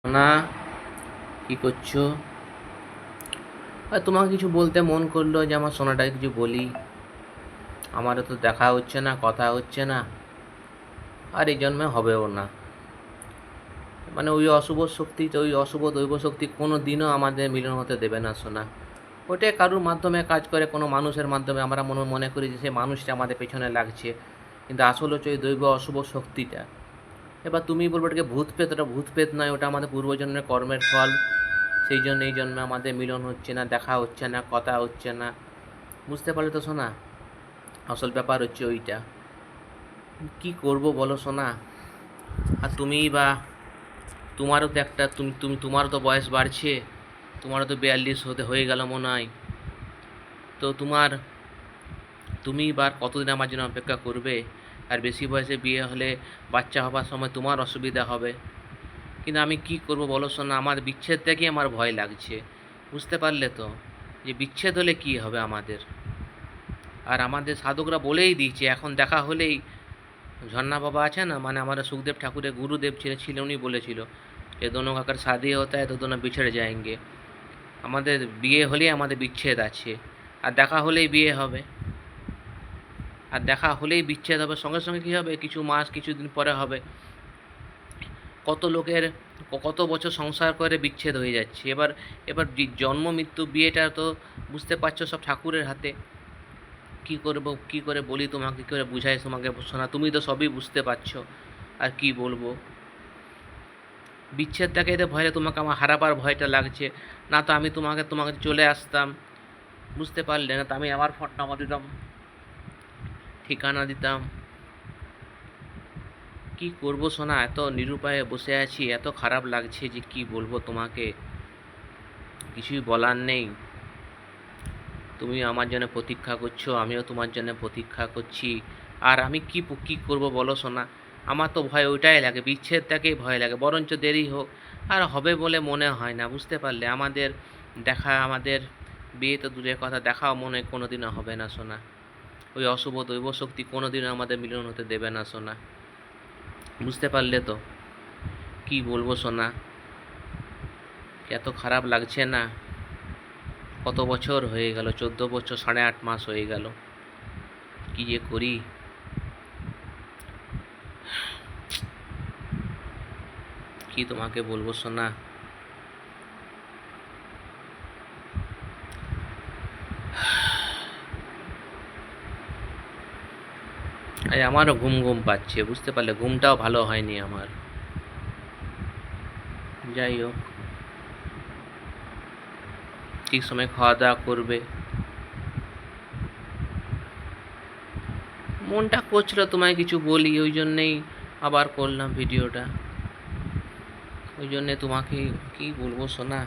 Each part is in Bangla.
না, কি করছো? আর তোমাকে কিছু বলতে মন করলো যে আমার সোনাটাকে কিছু বলি। আমারও তো দেখা হচ্ছে না, কথা হচ্ছে না, আর এই জন্মে হবেও না। মানে ওই অশুভ শক্তি, ওই অশুভ দৈব শক্তি কোনো দিনও আমাদের মিলন হতে দেবে না সোনা। ওটাই কারুর মাধ্যমে কাজ করে, কোনো মানুষের মাধ্যমে আমরা মনে করি যে সেই মানুষটা আমাদের পেছনে লাগছে, কিন্তু আসলে হচ্ছে ওই দৈব অশুভ শক্তিটা। এবার তুমি বলবো ওটাকে ভূত প্রেত, ওটা ভূত প্রেত নয়, ওটা আমাদের পূর্বজন্মের কর্মের ফল। সেই জন্য এই জন্মে আমাদের মিলন হচ্ছে না, দেখা হচ্ছে না, কথা হচ্ছে না। বুঝতে পারলে তো সোনা? আসল ব্যাপার হচ্ছে ওইটা। কি করব বলো সোনা? আর তুমিই বা, তোমারও তো একটা, তোমারও তো বয়স বাড়ছে, তোমারও তো 42 হয়ে গেল মনে হয়। তো তুমি বা কতদিন আমার জন্য অপেক্ষা করবে? আর বেশি বয়সে বিয়ে হলে বাচ্চা হবার সময় তোমার অসুবিধা হবে। কিন্তু আমি কি করব বলো সোনা? আমার বিচ্ছেদ থেকেই আমার ভয় লাগছে। বুঝতে পারলে তো? যে বিচ্ছেদ হলে কি হবে আমাদের। আর আমাদের সাধকরা বলেই দিয়েছে, এখন দেখা হলেই, ঝর্ণা বাবা আছে না, মানে আমাদের সুখদেব ঠাকুরের গুরুদেব ছিলেন, উনি বলেছিল যে দোনো কাকার শাদি হতা है तो दोनों बिछड़ जाएंगे। আমাদের বিয়ে হলেই আমাদের বিচ্ছেদ আছে, আর দেখা হলেই বিয়ে হবে, আর দেখা হলেই বিচ্ছেদ হবে। সঙ্গে সঙ্গে কী হবে, কিছু মাস কিছুদিন পরে হবে। কত লোকের কত বছর সংসার করে বিচ্ছেদ হয়ে যাচ্ছে। এবার এবার জন্ম মৃত্যু বিয়েটা তো বুঝতে পারছো সব ঠাকুরের হাতে। কী করবো, কী করে বলি তোমাকে, কী করে বুঝাই তোমাকে শোনা? তুমি তো সবই বুঝতে পারছো। আর কি বলবো? বিচ্ছেদটাকে এতে ভয়ে তোমাকে আমার হারাবার ভয়টা লাগছে। না তো আমি তোমাকে চলে আসতাম। বুঝতে পারলে না তো? আমি আমার ফোন নাম্বার দিতাম, ঠিকানা দিতাম। কি করবো সোনা? এত নিরুপায়ে বসে আছি, এত খারাপ লাগছে যে কি বলবো তোমাকে, কিছুই বলার নেই। তুমি আমার জন্য প্রতীক্ষা করছো, আমিও তোমার জন্য প্রতীক্ষা করছি। আর আমি কি করব বলো সোনা? আমার তো ভয় ওইটাই লাগে, বিচ্ছেদটাকেই ভয় লাগে। বরঞ্চ দেরি হোক, আর হবে বলে মনে হয় না। বুঝতে পারলে? আমাদের দেখা, আমাদের বিয়ে তো দূরের কথা, দেখাও মনে হয় কোনো দিনও হবে না সোনা। ওই অশুভ দৈব শক্তি কোনো দিনও আমাদের মিলন হতে দেবে না সোনা। বুঝতে পারলে তো? কি বলবো সোনা, এত খারাপ লাগছে না। কত বছর হয়ে গেল, 14 বছর, 8.5 মাস হয়ে গেল। কি যে করি। কি তোমাকে বলবো সোনা? এই আমারও ঘুম ঘুম পাচ্ছে, বুঝতে পারলে? ঘুমটাও ভালো হয়নি আমার। যাই হোক, ঠিক সময় খাওয়া দাওয়া করবে। মনটা করছিল তোমায় কিছু বলি, ওই জন্যেই আবার করলাম ভিডিওটা। ওই জন্যে তোমাকে কি বলবো সোনা।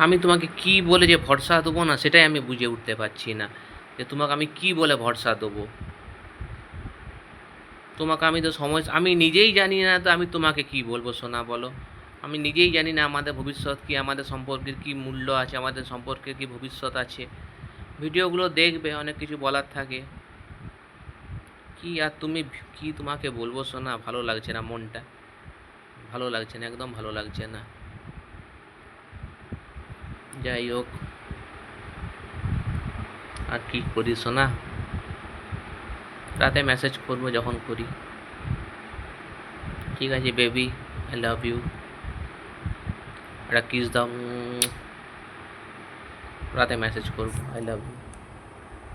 আমি তোমাকে কি বলে যে ভরসা দেবো না, সেটাই আমি বুঝে উঠতে পারছি না, যে তোমাকে আমি কি বলে ভরসা দেবো। তোমাকে আমি তো সময়, আমি নিজেই জানি না, তো আমি তোমাকে কি বলবো সোনা বলো? আমি নিজেই জানি না আমাদের ভবিষ্যৎ কী, আমাদের সম্পর্কের কী মূল্য আছে, আমাদের সম্পর্কের কী ভবিষ্যৎ আছে। ভিডিওগুলো দেখবে, অনেক কিছু বলার থাকে। কি আর কি তোমাকে বলবো সোনা? ভালো লাগছে না মনটা, ভালো লাগছে না, একদম ভালো লাগছে না। যাই হোক, আর কি করি সোনা? রাতে মেসেজ করবো যখন করি। ঠিক আছে বেবি, আই লাভ ইউ। একটা কিস দাও। রাতে মেসেজ করবো, আই লাভ ইউ।